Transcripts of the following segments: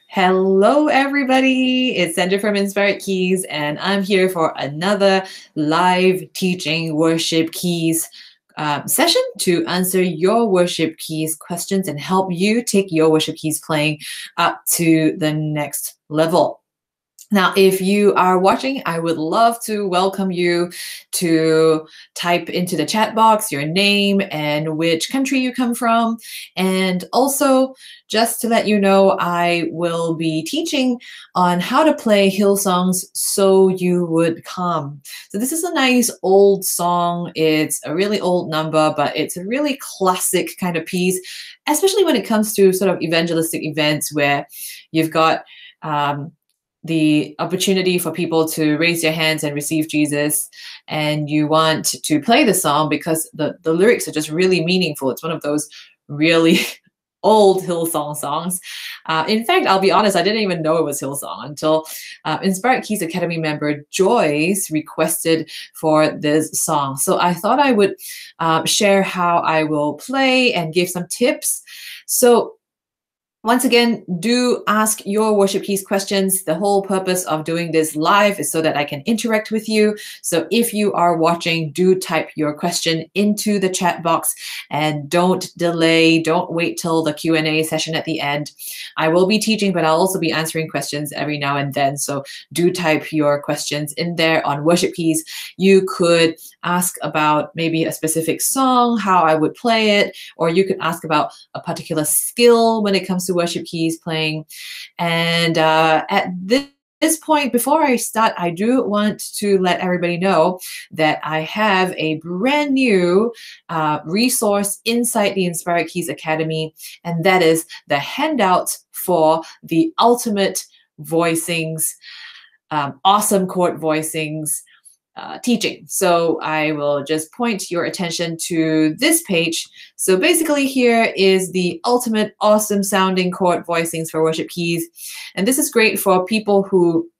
Hello, everybody. It's Sandra from Inspired Keys, and I'm here for another live teaching worship keys session to answer your worship keys questions and help you take your worship keys playing up to the next level. Now, if you are watching, I would love to welcome you to type into the chat box your name and which country you come from. And also, just to let you know, I will be teaching on how to play Hillsong's So You Would Come. So this is a nice old song. It's a really old number, but it's a really classic kind of piece, especially when it comes to sort of evangelistic events where you've got the opportunity for people to raise their hands and receive Jesus, and you want to play the song because the lyrics are just really meaningful. It's one of those really old Hillsong songs. In fact, I'll be honest, I didn't even know it was Hillsong until Inspired Keys Academy member Joyce requested for this song. So I thought I would share how I will play and give some tips. So once again, do ask your worship keys questions. The whole purpose of doing this live is so that I can interact with you. So if you are watching, do type your question into the chat box and don't delay. Don't wait till the Q&A session at the end. I will be teaching, but I'll also be answering questions every now and then. So do type your questions in there on worship keys. You could ask about maybe a specific song, how I would play it, or you could ask about a particular skill when it comes to worship keys playing. And at this point, before I start, I do want to let everybody know that I have a brand new resource inside the Inspired Keys Academy, and that is the handout for the ultimate voicings, awesome chord voicings teaching. So I will just point your attention to this page. So basically here is the ultimate awesome sounding chord voicings for worship keys. And this is great for people who,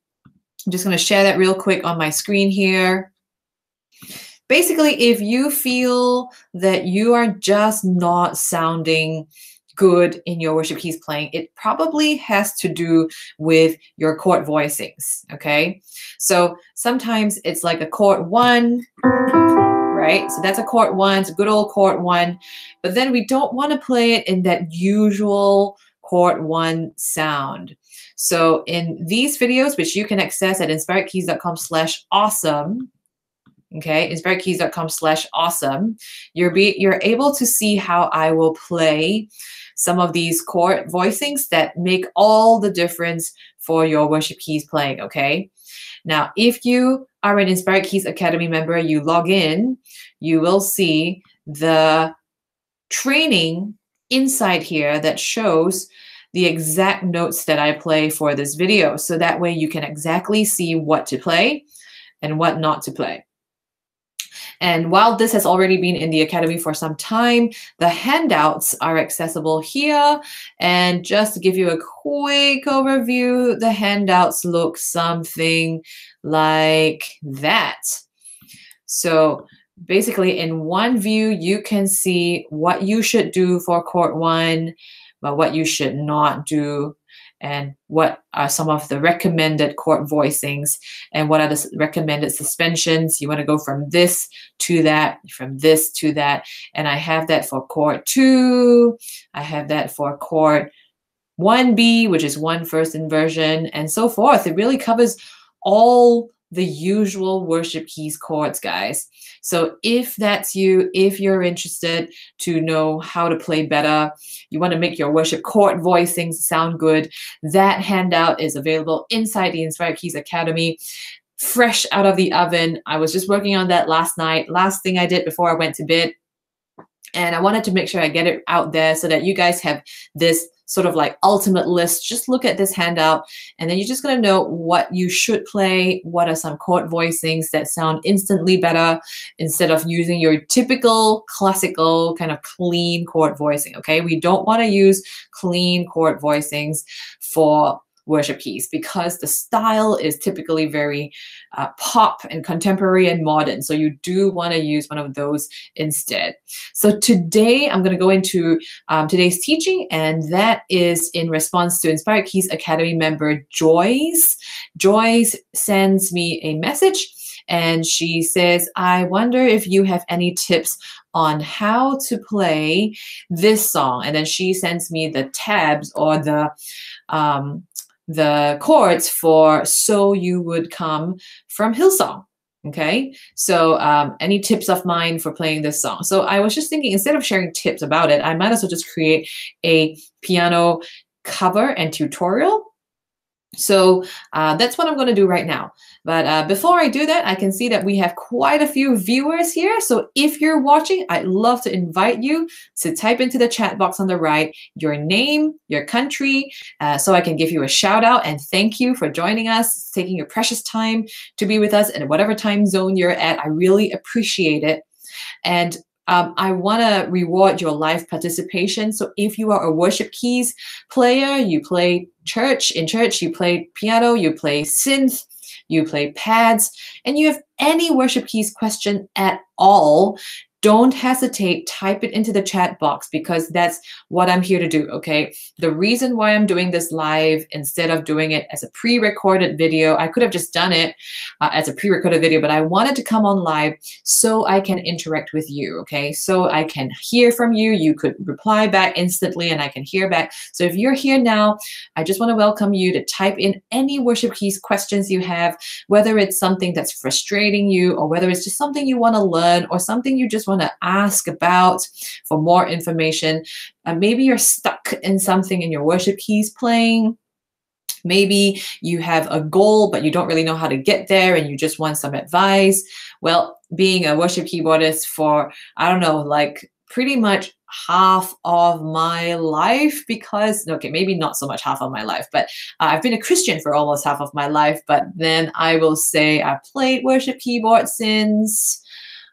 I'm just going to share that real quick on my screen here. Basically, if you feel that you are just not sounding good in your worship keys playing, it probably has to do with your chord voicings, okay? So sometimes it's like a chord 1, right? So that's a chord 1, it's a good old chord 1, but then we don't want to play it in that usual chord 1 sound. So in these videos, which you can access at inspiredkeys.com/awesome, okay, inspiredkeys.com/awesome, you're able to see how I will play some of these chord voicings that make all the difference for your worship keys playing, okay? Now, if you are an Inspired Keys Academy member, you log in, you will see the training inside here that shows the exact notes that I play for this video. So that way you can exactly see what to play and what not to play. And while this has already been in the Academy for some time, the handouts are accessible here. And just to give you a quick overview, the handouts look something like that. So basically in one view, you can see what you should do for chord 1, but what you should not do, and what are some of the recommended chord voicings, and what are the recommended suspensions. You want to go from this to that, from this to that. And I have that for chord 2. I have that for chord 1B, which is 1 first inversion, and so forth. It really covers all the usual worship keys chords, guys. So if that's you, if you're interested to know how to play better, you want to make your worship chord voicings sound good, that handout is available inside the Inspired Keys Academy, fresh out of the oven. I was just working on that last night, last thing I did before I went to bed. And I wanted to make sure I get it out there so that you guys have this sort of like ultimate list. Just look at this handout, and then you're just going to know what you should play, what are some chord voicings that sound instantly better instead of using your typical classical kind of clean chord voicing, okay? We don't want to use clean chord voicings for worship keys because the style is typically very pop and contemporary and modern. So you do want to use one of those instead. So today I'm going to go into today's teaching, and that is in response to Inspired Keys Academy member Joyce. Joyce sends me a message and she says, I wonder if you have any tips on how to play this song. And then she sends me the tabs or the chords for So You Would Come from Hillsong. Okay, so any tips of mine for playing this song? So I was just thinking, instead of sharing tips about it, I might as well just create a piano cover and tutorial. So that's what I'm going to do right now. But before I do that, I can see that we have quite a few viewers here. So if you're watching, I'd love to invite you to type into the chat box on the right your name, your country, so I can give you a shout out and thank you for joining us, taking your precious time to be with us in whatever time zone you're at. I really appreciate it. And I want to reward your live participation. So if you are a worship keys player, you play in church, you play piano, you play synth, you play pads, and you have any worship keys question at all, don't hesitate, type it into the chat box because that's what I'm here to do, okay? The reason why I'm doing this live instead of doing it as a pre-recorded video, I could have just done it as a pre-recorded video, but I wanted to come on live so I can interact with you, okay? So I can hear from you. You could reply back instantly and I can hear back. So if you're here now, I just want to welcome you to type in any worship keys questions you have, whether it's something that's frustrating you or whether it's just something you want to learn or something you just want to ask about for more information. Maybe you're stuck in something in your worship keys playing. Maybe you have a goal, but you don't really know how to get there and you just want some advice. Well, being a worship keyboardist for, I don't know, like pretty much half of my life because, okay, maybe not so much half of my life, but I've been a Christian for almost half of my life. But then I will say I played worship keyboard since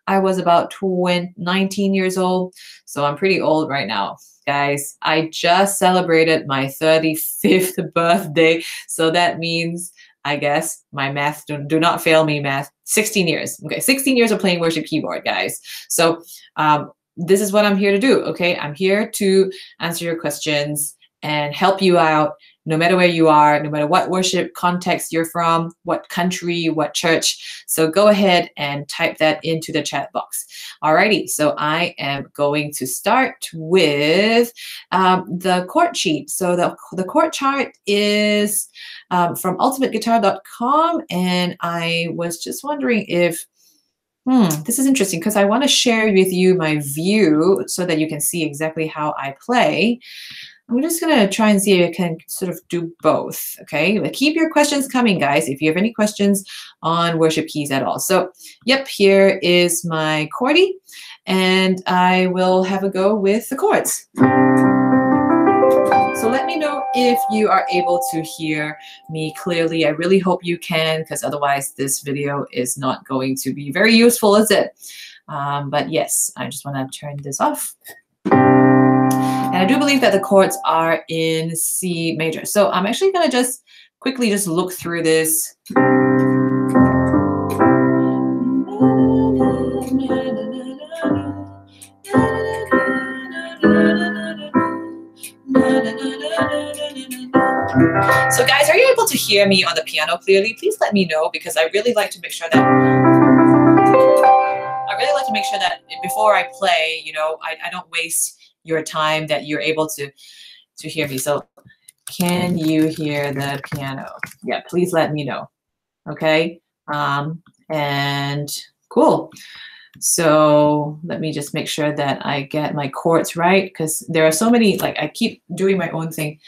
I was about 19 years old. So I'm pretty old right now, guys. I just celebrated my 35th birthday. So that means, I guess, my math, do not fail me, math, 16 years. Okay, 16 years of playing worship keyboard, guys. So this is what I'm here to do, okay? I'm here to answer your questions and help you out no matter where you are, no matter what worship context you're from, what country, what church. So go ahead and type that into the chat box. Alrighty, so I am going to start with the chord sheet. So the chord chart is from ultimateguitar.com, and I was just wondering if this is interesting because I want to share with you my view so that you can see exactly how I play. I'm just going to try and see if I can sort of do both, okay? But keep your questions coming, guys, if you have any questions on worship keys at all. So, yep, here is my chordy, and I will have a go with the chords. So let me know if you are able to hear me clearly. I really hope you can, because otherwise this video is not going to be very useful, is it? But yes, I just want to turn this off. And I do believe that the chords are in C major. So I'm actually going to just quickly just look through this. So guys, are you able to hear me on the piano clearly? Please let me know because I really like to make sure that before I play, you know, I don't waste your time, that you're able to hear me. So can you hear the piano? Yeah, please let me know. Okay. And cool. So let me just make sure that I get my chords right, because there are so many, like I keep doing my own thing.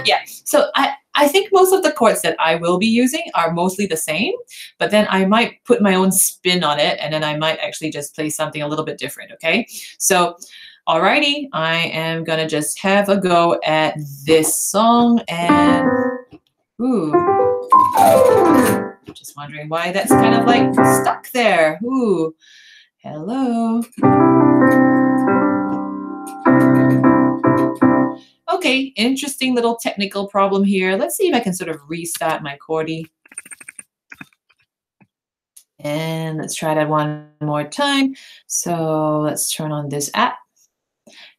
Yeah, so I think most of the chords that I will be using are mostly the same, but then I might put my own spin on it, and then I might actually just play something a little bit different, okay? So Alrighty, I am gonna just have a go at this song, and ooh, just wondering why that's kind of like stuck there. Ooh, hello. Okay, interesting little technical problem here. Let's see if I can sort of restart my chordy. And let's try that one more time. So let's turn on this app.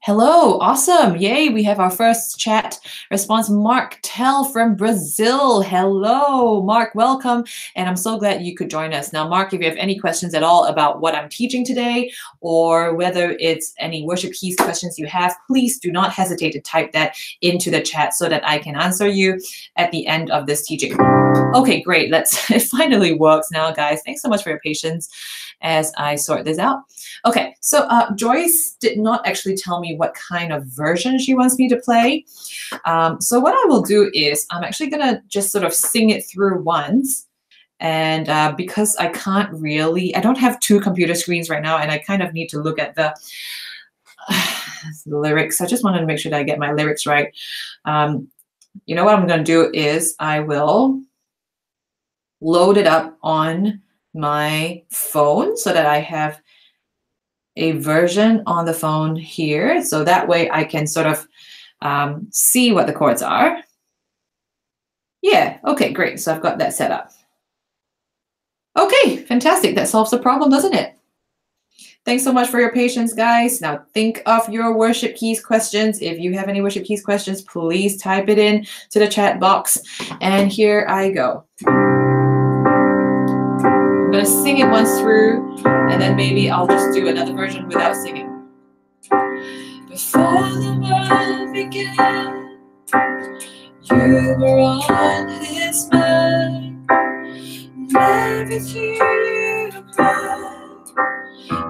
Hello, awesome. Yay, we have our first chat response. Mark Tell from Brazil. Hello, Mark, welcome. And I'm so glad you could join us. Now, Mark, if you have any questions at all about what I'm teaching today, or whether it's any worship keys questions you have, please do not hesitate to type that into the chat so that I can answer you at the end of this teaching. Okay, great. It finally works now, guys. Thanks so much for your patience as I sort this out. Okay, so Joyce did not actually tell me what kind of version she wants me to play. So what I will do is I'm actually gonna just sort of sing it through once. And because I don't have two computer screens right now, and I kind of need to look at the lyrics. I just wanted to make sure that I get my lyrics right. You know what I'm gonna do is I will load it up on my phone so that I have a version on the phone here. So that way I can sort of see what the chords are. Yeah, okay, great. So I've got that set up. Okay, fantastic. That solves the problem, doesn't it? Thanks so much for your patience, guys. Now think of your worship keys questions. If you have any worship keys questions, please type it in to the chat box. And here I go. I'm going to sing it once through, and then maybe I'll just do another version without singing. Before the world began, you were on his mind. Everything you cried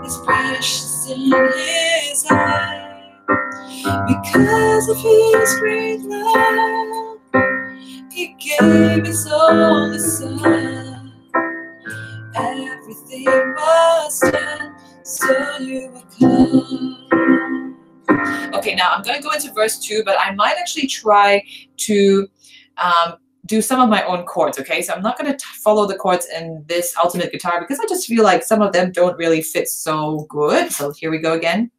is precious in his eye. Because of his great love, he gave his only son. Everything was done so you would come. Okay, now I'm going to go into verse 2, but I might actually try to do some of my own chords, okay? So I'm not going to follow the chords in this ultimate guitar because I just feel like some of them don't really fit so good. So here we go again.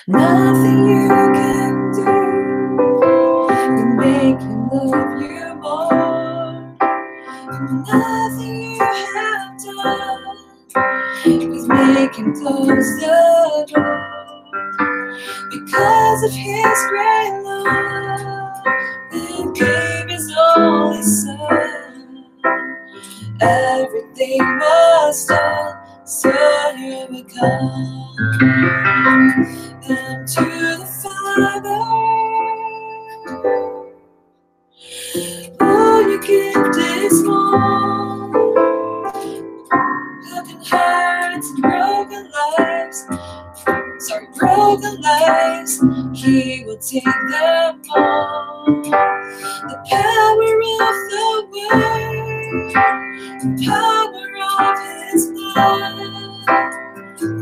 Nothing you can do can make him love you more. Nothing you have done is make him close the door. Because of his great love, he gave his only son. Everything was done so you would come. And to the Father, all your gift is small. Broken hearts and broken lives, he will take them all. The power of the word, the power of his blood,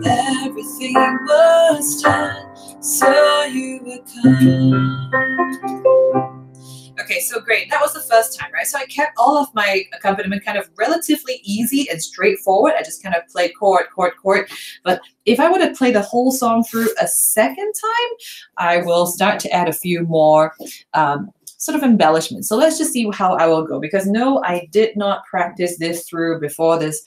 everything was done so you would come. Okay, so great. That was the first time, right? So I kept all of my accompaniment kind of relatively easy and straightforward. I just kind of played chord, chord, chord. But if I were to play the whole song through a second time, I will start to add a few more sort of embellishments. So let's just see how I will go. Because no, I did not practice this through before this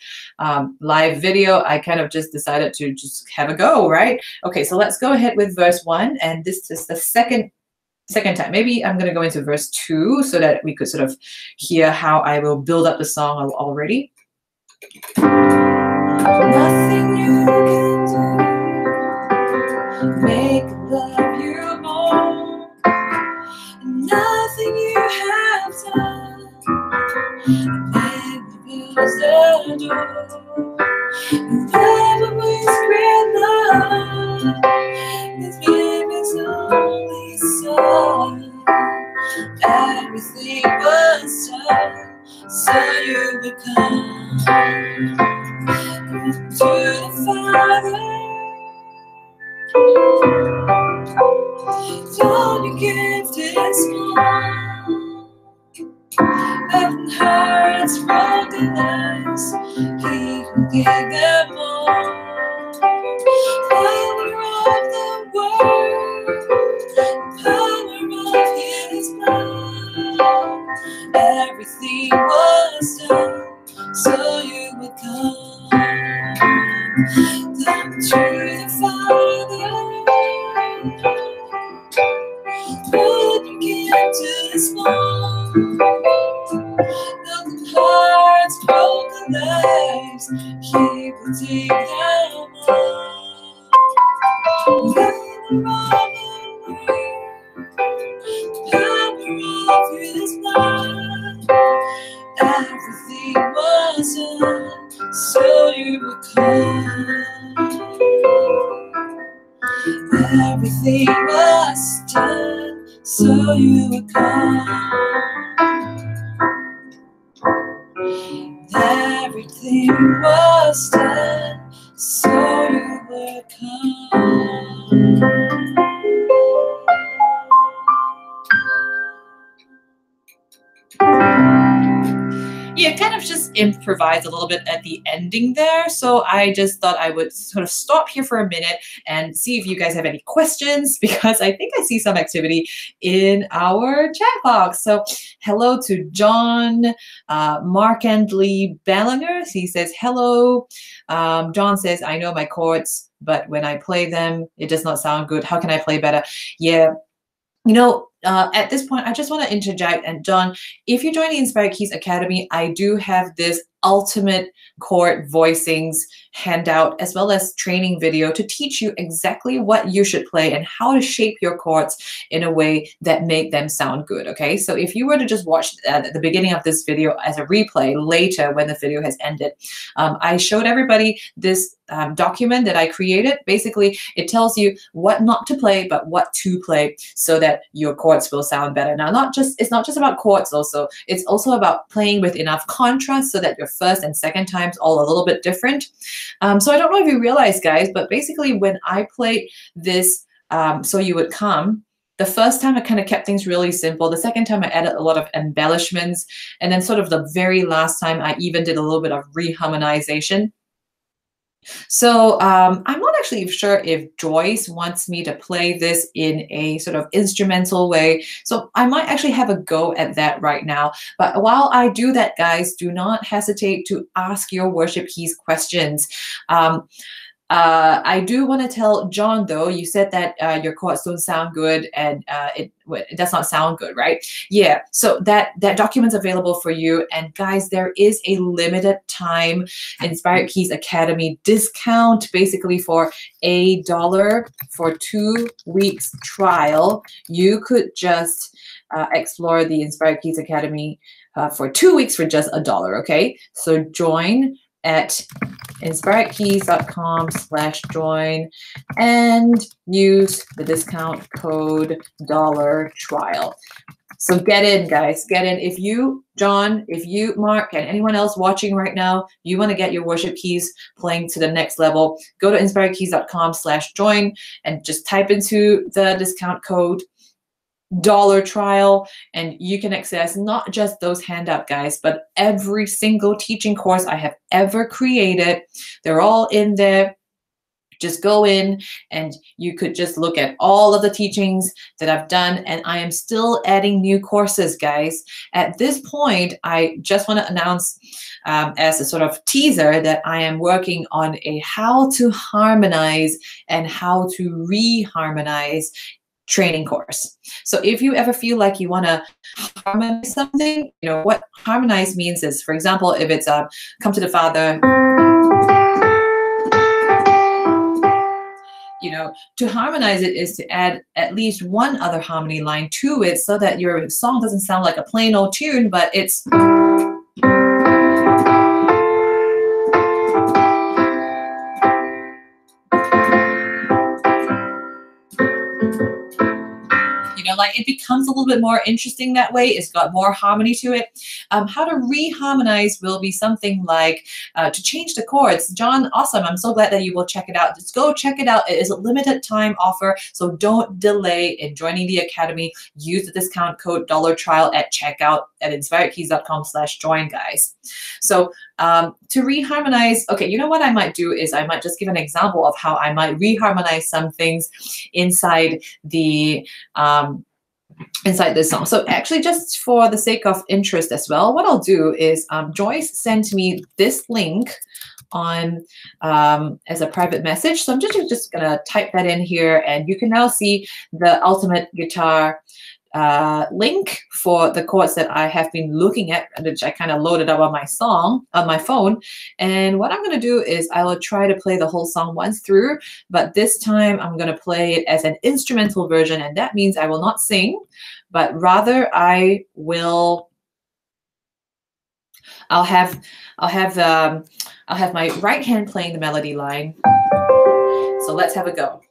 live video. I kind of just decided to just have a go, right? Okay, so let's go ahead with verse 1. And this is the second time. Maybe I'm going to go into verse 2 so that we could sort of hear how I will build up the song already. Nothing you can do make love you more. Nothing you have done make me close the door. Never was great love with his only son. Everything was done so you would come. To the Father, broken lives, He will give them more. Power of the Word, power of His blood. Everything was done so you would come. Come to the Father. Put your gift to the small. Broken hearts, broken lives, He will take them all. Power of His blood. Everything was done so you would come. Everything was done so you would come. Everything was done so you would come. Yeah, kind of just improvised a little bit at the ending there. So I just thought I would sort of stop here for a minute and see if you guys have any questions, because I think I see some activity in our chat box. So hello to John, Mark and Lee Ballinger. He says, hello. John says, I know my chords, but when I play them, it does not sound good. How can I play better? Yeah. You know, at this point, I just want to interject. And John, if you join the Inspired Keys Academy, I do have this ultimate chord voicings handout, as well as training video to teach you exactly what you should play and how to shape your chords in a way that make them sound good. Okay, so if you were to just watch at the beginning of this video as a replay later when the video has ended, I showed everybody this document that I created. Basically, it tells you what not to play, but what to play so that your chords will sound better. Now, it's not just about chords also. It's also about playing with enough contrast so that your first and second times all a little bit different. So I don't know if you realize, guys, but basically when I played this So You Would Come, the first time I kind of kept things really simple. The second time I added a lot of embellishments. And then sort of the very last time I even did a little bit of reharmonization. So I'm not actually sure if Joyce wants me to play this in a sort of instrumental way. So I might actually have a go at that right now. But while I do that, guys, do not hesitate to ask your worship keys questions. I do want to tell John, though, you said that your chords don't sound good and it does not sound good, right? Yeah, so that document's available for you. And guys, there is a limited time Inspired Keys Academy discount, basically for $1 for 2 weeks trial. You could just explore the Inspired Keys Academy for 2 weeks for just $1, okay? So join at inspiredkeys.com/join and use the discount code $trial. So get in, guys, get in. If you, John, if you, Mark, and anyone else watching right now, you want to get your worship keys playing to the next level, go to inspiredkeys.com/join and just type into the discount code $trial, and you can access not just those handout, guys, but every single teaching course I have ever created. They're all in there. Just go in and you could just look at all of the teachings that I've done, and I am still adding new courses, guys. At this point, I just want to announce as a sort of teaser that I am working on a how to harmonize and how to reharmonize training course. So if you ever feel like you want to harmonize something, you know, what harmonize means is, for example, if it's come to the Father, you know, to harmonize it is to add at least one other harmony line to it so that your song doesn't sound like a plain old tune, but it's know, like it becomes a little bit more interesting that way. It's got more harmony to it. How to reharmonize will be something like to change the chords. John, awesome. I'm so glad that you will check it out. Just go check it out. It is a limited time offer, so don't delay in joining the Academy. Use the discount code $trial at checkout at inspiredkeys.com/join, guys. So to reharmonize, okay, you know what I might do is I might just give an example of how I might reharmonize some things inside the inside this song. So actually, just for the sake of interest as well, what I'll do is Joyce sent me this link on as a private message. So I'm just gonna type that in here, and you can now see the Ultimate Guitar link for the chords that I have been looking at, which I kind of loaded up on my phone. And what I'm going to do is I will try to play the whole song once through, but this time I'm going to play it as an instrumental version, and that means I will not sing, but rather I'll have my right hand playing the melody line. So let's have a go.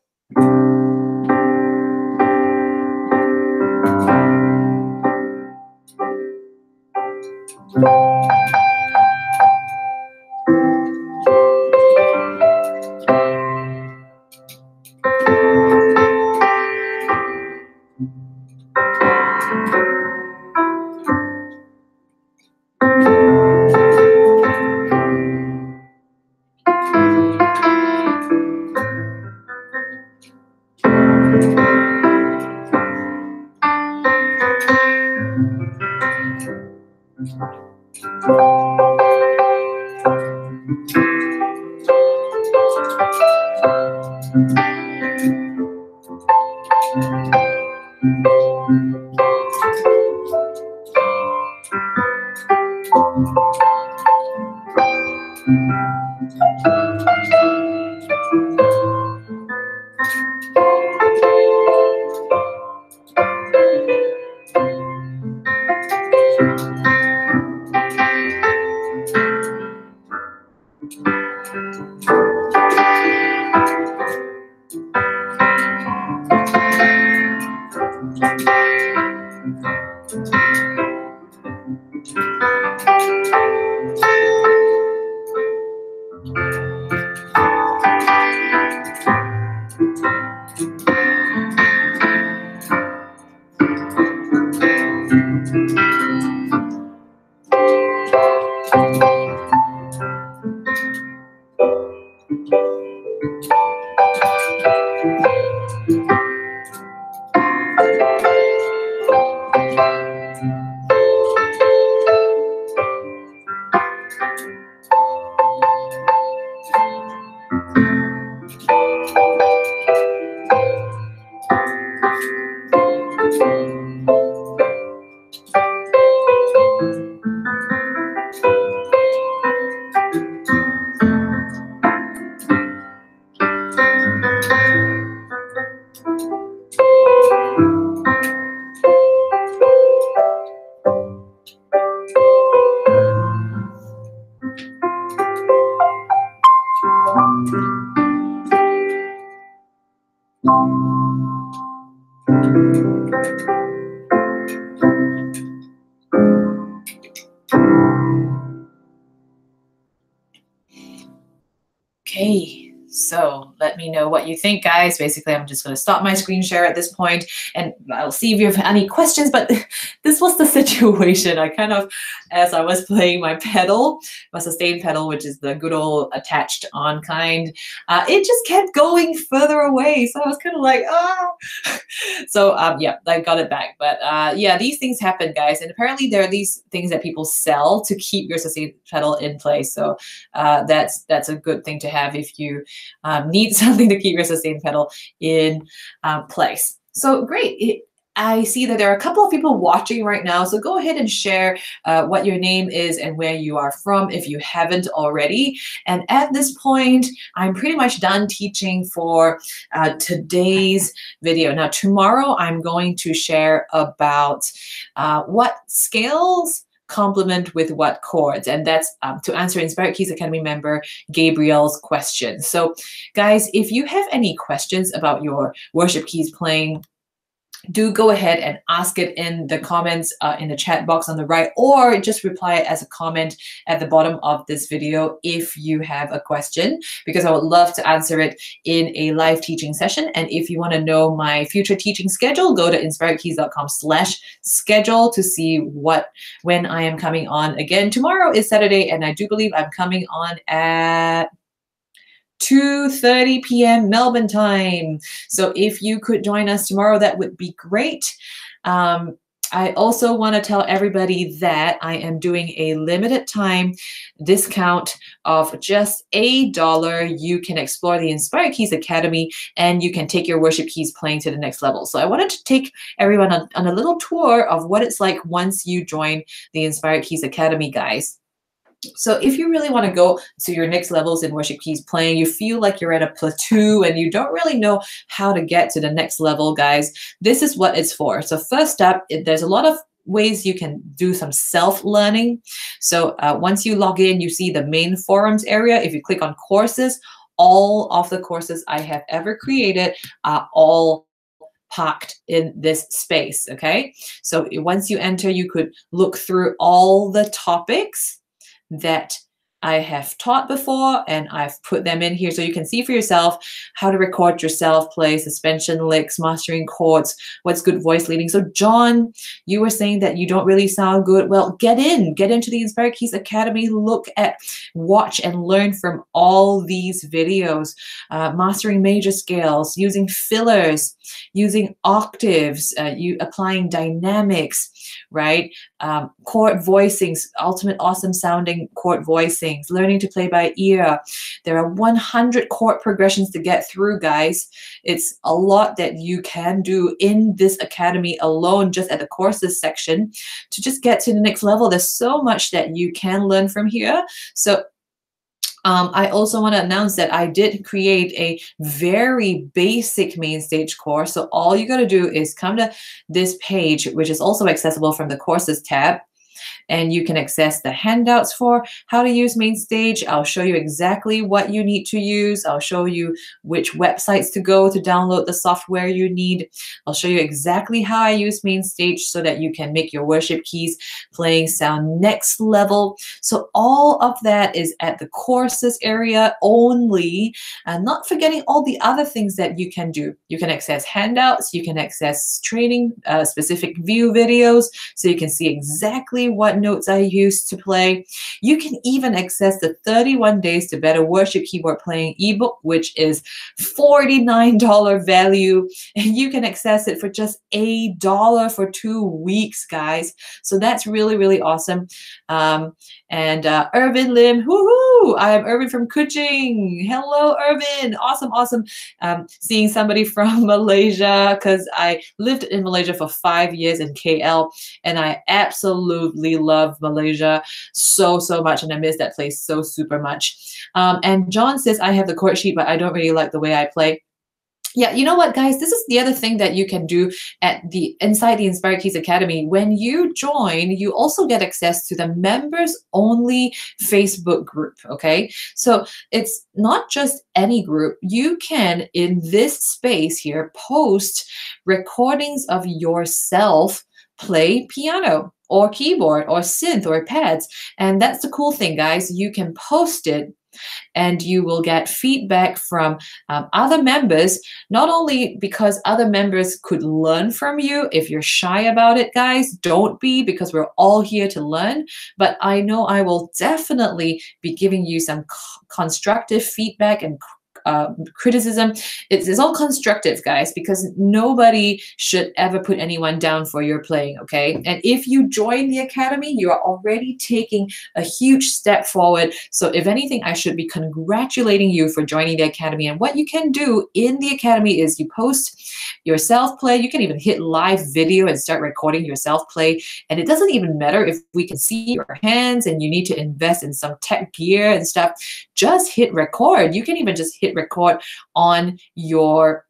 Okay, so let me know what you think, guys. Basically, I'm just going to stop my screen share at this point, and I'll see if you have any questions, but this was the situation. I kind of, as I was playing my pedal, my sustain pedal, which is the good old attached on kind, it just kept going further away. So I was kind of like, oh. So yeah, I got it back. But yeah, these things happen, guys. And apparently there are these things that people sell to keep your sustain pedal in place. So that's a good thing to have if you need something to keep your sustain pedal in place. So great. I see that there are a couple of people watching right now, so go ahead and share what your name is and where you are from if you haven't already. And at this point, I'm pretty much done teaching for today's video. Now, tomorrow, I'm going to share about what scales complement with what chords, and that's to answer Inspired Keys Academy member Gabriel's question. So guys, if you have any questions about your worship keys playing, do go ahead and ask it in the comments in the chat box on the right, or just reply it as a comment at the bottom of this video if you have a question, because I would love to answer it in a live teaching session. And if you want to know my future teaching schedule, go to inspiredkeys.com/schedule to see when I am coming on again. Tomorrow is Saturday, and I do believe I'm coming on at 2:30 p.m. Melbourne time. So if you could join us tomorrow, that would be great. I also want to tell everybody that I am doing a limited time discount of just $1. You can explore the Inspired Keys Academy and you can take your worship keys playing to the next level. So I wanted to take everyone on a little tour of what it's like once you join the Inspired Keys Academy, guys. So if you really want to go to your next levels in worship keys playing, you feel like you're at a plateau and you don't really know how to get to the next level, guys, this is what it's for. So first up, there's a lot of ways you can do some self-learning. So once you log in, you see the main forums area. If you click on courses, all of the courses I have ever created are all packed in this space, okay? So once you enter, you could look through all the topics that I have taught before, and I've put them in here so you can see for yourself how to record yourself play, suspension licks, mastering chords, what's good voice leading. So John, you were saying that you don't really sound good. Well, get into the Inspired Keys Academy, watch and learn from all these videos, mastering major scales, using fillers, using octaves, applying dynamics, right? Chord voicings, ultimate awesome sounding chord voicings, learning to play by ear. There are 100 chord progressions to get through, guys. It's a lot that you can do in this academy alone, just at the courses section, to just get to the next level. There's so much that you can learn from here. So I also want to announce that I did create a very basic Mainstage course. So all you got to do is come to this page, which is also accessible from the courses tab. And you can access the handouts for how to use Mainstage. I'll show you exactly what you need to use. I'll show you which websites to go to download the software you need. I'll show you exactly how I use Mainstage so that you can make your worship keys playing sound next level. So all of that is at the courses area only, and not forgetting all the other things that you can do. You can access handouts, you can access training, specific view videos, so you can see exactly what notes I used to play. You can even access the 31 Days to Better Worship Keyboard Playing ebook, which is $49 value. And you can access it for just $1 for 2 weeks, guys. So that's really, really awesome. Irvin Lim, woohoo! I am Irvin from Kuching. Hello, Irvin. Awesome, awesome. Seeing somebody from Malaysia, because I lived in Malaysia for 5 years in KL, and I absolutely love Malaysia so much, and I miss that place so super much. And John says, I have the chord sheet, but I don't really like the way I play. Yeah, you know what, guys? This is the other thing that you can do inside the Inspired Keys Academy. When you join, you also get access to the members-only Facebook group, okay? So it's not just any group. You can, in this space here, post recordings of yourself play piano or keyboard or synth or pads. And that's the cool thing, guys. You can post it and you will get feedback from other members, not only because other members could learn from you. If you're shy about it, guys, don't be, because we're all here to learn. But I know I will definitely be giving you some constructive feedback and criticism. It's all constructive, guys, because nobody should ever put anyone down for your playing, okay? And if you join the academy, you are already taking a huge step forward. So if anything, I should be congratulating you for joining the academy. And what you can do in the academy is you post your self-play. You can even hit live video and start recording your self-play. And it doesn't even matter if we can see your hands and you need to invest in some tech gear and stuff. Just hit record. You can even just hit record on your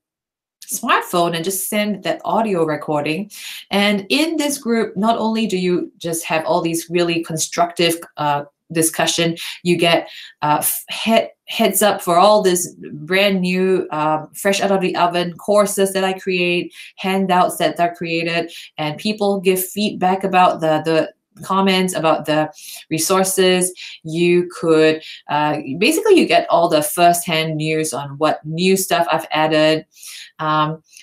smartphone and just send that audio recording. And in this group, not only do you just have all these really constructive discussion. You get heads up for all this brand new, fresh out of the oven courses that I create, handouts that are created, and people give feedback about the comments about the resources. You could basically, you get all the first-hand news on what new stuff I've added.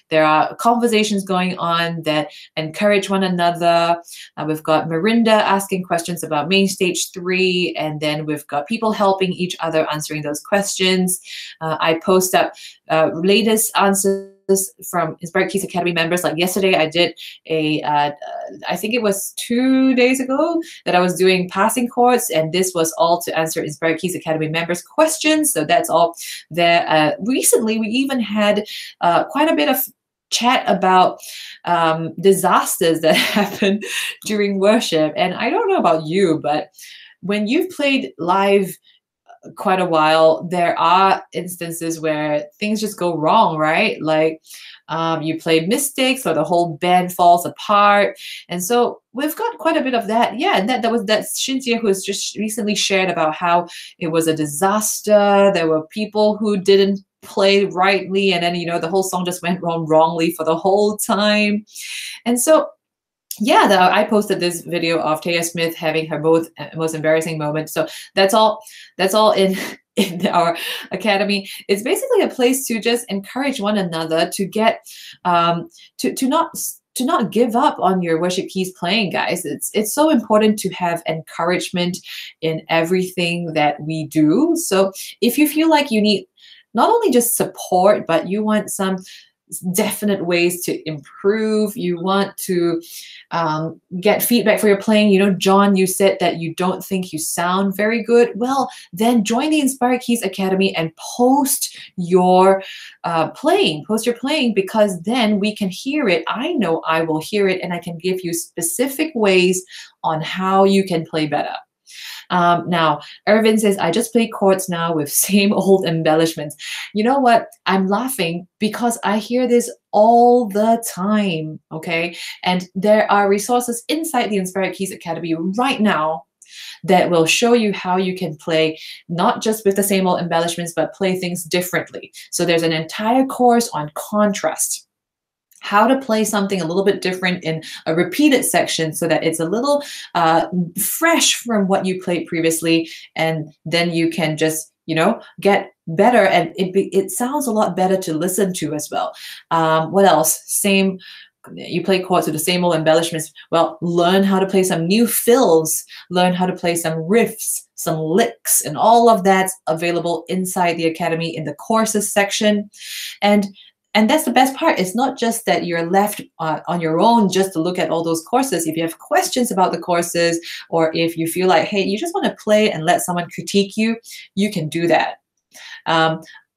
There are conversations going on that encourage one another. We've got Mirinda asking questions about Mainstage 3, and then we've got people helping each other answering those questions. I post up latest answers from Inspired Keys Academy members. Like yesterday, I did I think it was 2 days ago that I was doing passing chords, and this was all to answer Inspired Keys Academy members' questions. So that's all there. Recently, we even had quite a bit of chat about disasters that happen during worship. And I don't know about you, but when you've played live quite a while, there are instances where things just go wrong, right? Like you play mistakes or the whole band falls apart. And so we've got quite a bit of that. Yeah, and that was Shinjie who has just recently shared about how it was a disaster. There were people who didn't play rightly, and then the whole song just went wrongly for the whole time. And so yeah, I posted this video of Taya Smith having her most embarrassing moment. So that's all in our academy. It's basically a place to just encourage one another to get to not give up on your worship keys playing, guys. It's so important to have encouragement in everything that we do. So if you feel like you need not only just support, but you want some definite ways to improve, you want to get feedback for your playing. John, you said that you don't think you sound very good. Well, then join the Inspired Keys Academy and post your playing, because then we can hear it. I know I will hear it, and I can give you specific ways on how you can play better. Now, Irvin says, I just play chords now with same old embellishments. You know what? I'm laughing because I hear this all the time, okay? And there are resources inside the Inspired Keys Academy right now that will show you how you can play not just with the same old embellishments, but play things differently. So there's an entire course on contrast, how to play something a little bit different in a repeated section so that it's a little fresh from what you played previously, and then you can just get better, and it sounds a lot better to listen to as well. What else? You play chords with the same old embellishments. Well, learn how to play some new fills, learn how to play some riffs, some licks, and all of that's available inside the Academy in the courses section. And that's the best part. It's not just that you're left on your own just to look at all those courses. If you have questions about the courses, or if you feel like, hey, you just want to play and let someone critique you, you can do that.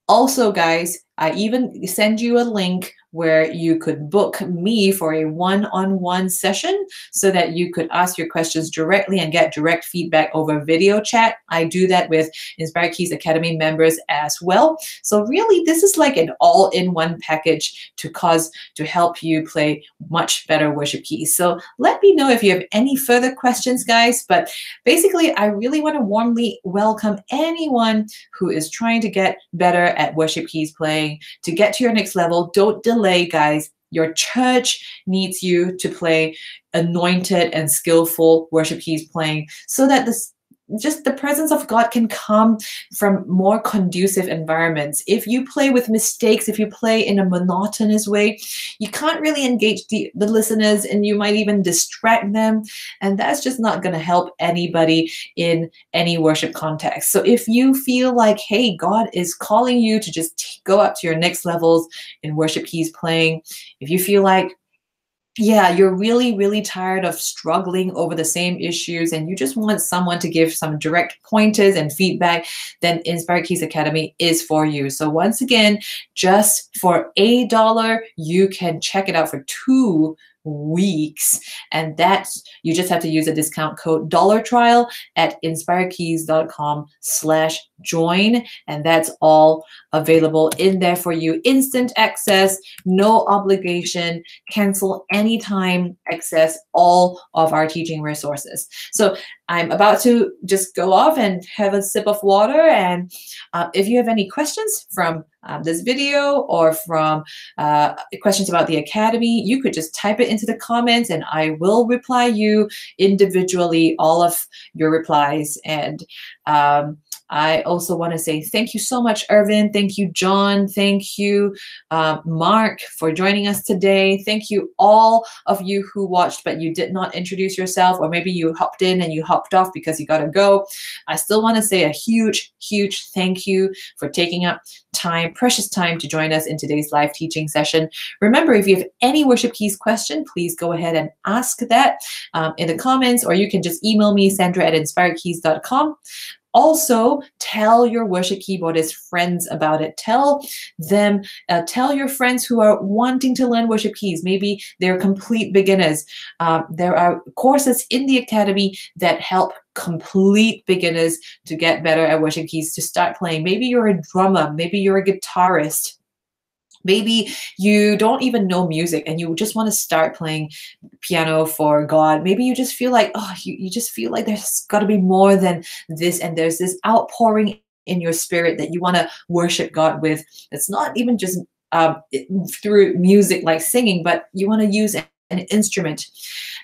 Also, guys, I even send you a link where you could book me for a one-on-one session so that you could ask your questions directly and get direct feedback over video chat. I do that with Inspired Keys Academy members as well. So really, this is like an all-in-one package to help you play much better worship keys. So let me know if you have any further questions, guys. But basically, I really want to warmly welcome anyone who is trying to get better at worship keys playing, to get to your next level. Don't delay, guys. Your church needs you to play anointed and skillful worship keys playing so that just the presence of God can come from more conducive environments. If you play with mistakes, if you play in a monotonous way, you can't really engage the listeners, and you might even distract them. And that's just not going to help anybody in any worship context. So if you feel like, hey, God is calling you to just go up to your next levels in worship keys playing, if you feel like, yeah, you're really, really tired of struggling over the same issues and you just want someone to give some direct pointers and feedback, then Inspired Keys Academy is for you. So once again, just for $1, you can check it out for 2 weeks, and that's, you just have to use a discount code $trial at inspiredkeys.com/join, and that's all available in there for you. Instant access, no obligation, cancel anytime, access all of our teaching resources. So I'm about to just go off and have a sip of water. And if you have any questions from this video or from questions about the Academy, you could just type it into the comments and I will reply you individually, all of your replies. And I also want to say thank you so much, Irvin. Thank you, John. Thank you, Mark, for joining us today. Thank you, all of you who watched, but you did not introduce yourself, or maybe you hopped in and you hopped off because you got to go. I still want to say a huge, huge thank you for taking up time, precious time, to join us in today's live teaching session. Remember, if you have any Worship Keys question, please go ahead and ask that in the comments, or you can just email me, Sandra@inspiredkeys.com. Also, tell your worship keyboardist friends about it. Tell them, tell your friends who are wanting to learn worship keys. Maybe they're complete beginners. There are courses in the Academy that help complete beginners to get better at worship keys, to start playing. Maybe you're a drummer. Maybe you're a guitarist. Maybe you don't even know music and you just want to start playing piano for God. Maybe you just feel like, oh, you just feel like there's got to be more than this, and there's this outpouring in your spirit that you want to worship God with. It's not even just through music like singing, but you want to use an instrument.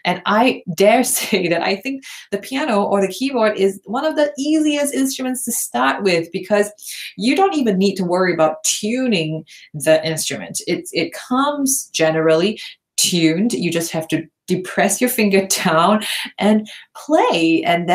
And I dare say that I think the piano or the keyboard is one of the easiest instruments to start with, because you don't even need to worry about tuning the instrument. It comes generally tuned. You just have to depress your finger down and play, and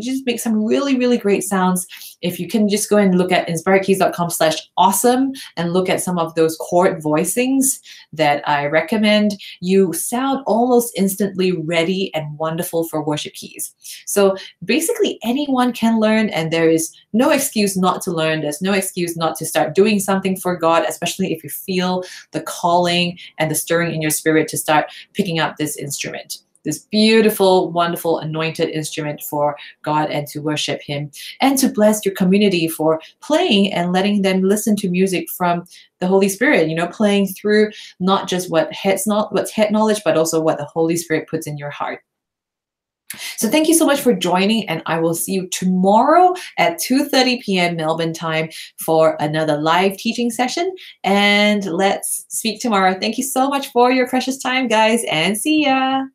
just make some really, really great sounds. If you can just go and look at inspiredkeys.com/awesome and look at some of those chord voicings that I recommend, you sound almost instantly ready and wonderful for worship keys. So basically anyone can learn, and there is no excuse not to learn. There's no excuse not to start doing something for God, especially if you feel the calling and the stirring in your spirit to start picking up this instrument, this beautiful, wonderful, anointed instrument for God, and to worship Him, and to bless your community for playing and letting them listen to music from the Holy Spirit, playing through not just what's head knowledge, but also what the Holy Spirit puts in your heart. So thank you so much for joining, and I will see you tomorrow at 2:30 p.m. Melbourne time for another live teaching session. And let's speak tomorrow. Thank you so much for your precious time, guys, and see ya.